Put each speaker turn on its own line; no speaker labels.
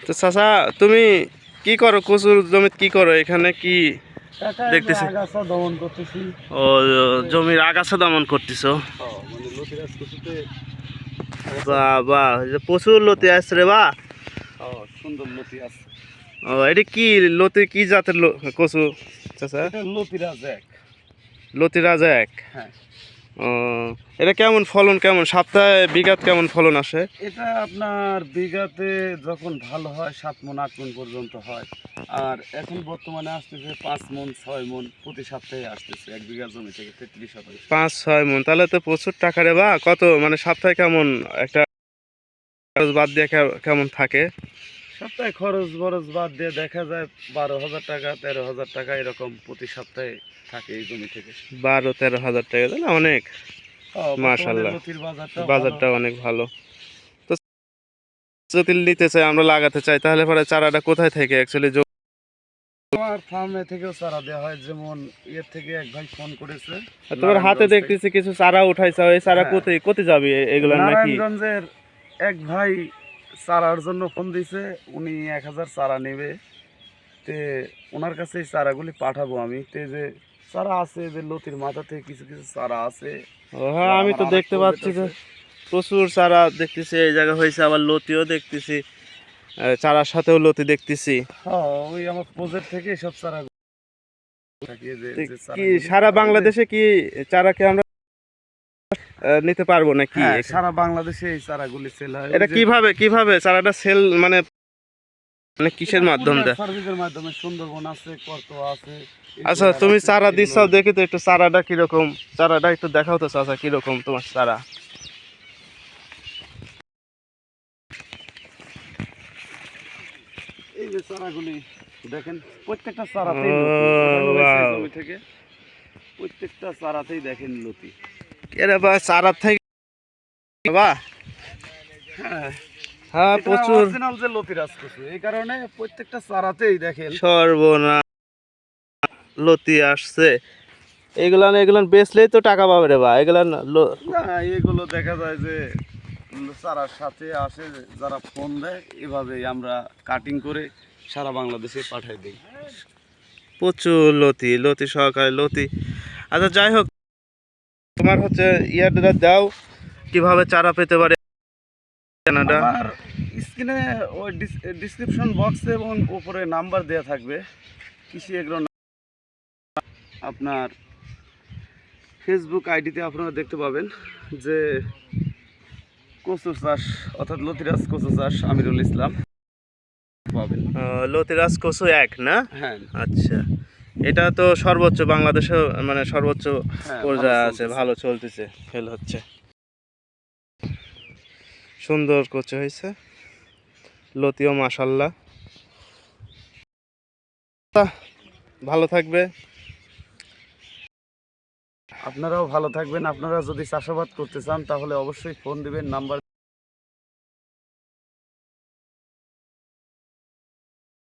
তো চাচা তুমি কি করো কচুর জমিতে কি করো এখানে কি দেখতেছি?
আগাছা দমন করতেছি।
ও জমির আগাছা দমন করতেছো?
মানে লতিরাজ কচুতে
বাহ বাহ, প্রচুর লতি আসছে রে বা।
সুন্দর লতি আছে।
ও এটা কি লতি, কি জাতের কচু চাচা?
এটা লতিরাজ এক।
লতি রাজা এক।
হ্যাঁ,
ও এটা কেমন ফলন, কেমন সপ্তাহে বিঘাত কেমন ফলন আসে?
এটা আপনার বিঘাতে যখন ভালো হয় 7 মণ 8 মণ পর্যন্ত হয়। আর এখন বর্তমানে আসতেছে 5 মণ 6 মণ প্রতি সপ্তাহে আসতেছে 1 বিঘা জমি থেকে 33 শতাংশ।
5-6 মণ, তাহলে তো প্রচুর টাকা রে বা। কত মানে সপ্তাহে কেমন একটা খরচ বাদ দিয়ে কেমন থাকে?
সপ্তাহে খরচ বরচ বাদ দিয়ে দেখা যায় 12,000 টাকা 13,000 টাকা এরকম প্রতি সপ্তাহে থাকে এই জমি থেকে।
12-13 হাজার টাকা, তাহলে অনেক। মাশাআল্লাহ,
লতির
বাজারটা অনেক ভালো। তো যদি নিতে চাই, আমরা লাগাতে চাই, তাহলে পরে চারাটা কোথায় থেকে অ্যাকচুয়ালি?
আমার ফার্মে থেকেও চারা দেওয়া হয়, যেমন এর থেকে এক ভাই ফোন করেছে।
তোমার হাতে দেখতেছি কিছু চারা উঠাইছো, এই চারা
হ্যাঁ।
কোথায় কোথায় যাবে এগুলো নাকি?
নারায়ণগঞ্জের এক ভাই চারার জন্য ফোন দিছে, উনি 1000 চারা নেবে। তে ওনার কাছে এই চারাগুলি পাঠাবো আমি। তে যে চারা আছে, যে লতির মাথাতে কিছু কিছু চারা আছে।
ও হ্যাঁ, আমি তো দেখতে পাচ্ছি যে প্রচুর চারা দেখতেছি এই জায়গা হয়েছে, আবার লতিও দেখতেছি, চারার সাথেও লতি দেখতেছি।
হ্যাঁ, ওই আমার প্রজেক্ট থেকে সব চারা
কি সারা বাংলাদেশে কি চারাকে আমরা নিতে পারবো নাকি?
হ্যাঁ, সারা বাংলাদেশে এই চারাগুলি সেল হয়।
এটা কিভাবে কিভাবে চারাটা সেল, মানে মানে কিসের মাধ্যমে?
সার্ভিসের মাধ্যমে। সুন্দরবন আছে, করতোয়া আছে।
আচ্ছা, তুমি চারা দিচ্ছাও, দেখি তো একটু চারাটা কিরকম, চারাটা একটু দেখাও তো চাচা, কিরকম তোমার চারা?
এই যে চারাগুলি দেখেন, প্রত্যেকটা চারাতেই জমি থেকে প্রত্যেকটা চারাতেই দেখেন লতি।
এরা বা চারা থেকে বা।
হ্যাঁ
হ্যাঁ, প্রচুর
অরিজিনাল যে লতিরাজ কচু, এই কারণে প্রত্যেকটা চারাতেই দেখেন।
সর্বনা লতি আসছে। এগুলান বেচলেই তো টাকা পাবে রে বা। এগুলান
না, এগুলো দেখা যায় যে চারার সাথে আসে, যারা ফোন দেয়, এভাবেই আমরা কাটিং করে সারা বাংলাদেশে পাঠাই দিই।
প্রচুর লতি, লতি সহকারে লতি। আচ্ছা যাই হোক, তোমার হচ্ছে ইয়ারটা দাও, কিভাবে চারা পেতে পারে কানাডা?
আর স্ক্রিনে ওই ডিসক্রিপশন বক্সে এবং উপরে নাম্বার দেওয়া থাকবে। কৃষি এগ্রো আপনার ফেসবুক আইডিতে আপনারা দেখতে পাবেন যে কচু চাষ, অর্থাৎ লতিরাজ কচু চাষ আমিরুল ইসলাম পাবেন।
লতিরাজ কচু এক না?
হ্যাঁ,
আচ্ছা, এটা তো সর্বোচ্চ বাংলাদেশে, মানে সর্বোচ্চ পর্যায়ে আছে, ভালো চলতেছে, ফেল হচ্ছে। সুন্দর কচু হয়েছে, লতিও মাশাল্লাহ। ভালো থাকবে।
আপনারাও ভালো থাকবেন। আপনারা যদি চাষাবাদ করতে চান তাহলে অবশ্যই ফোন দিবেন। নাম্বার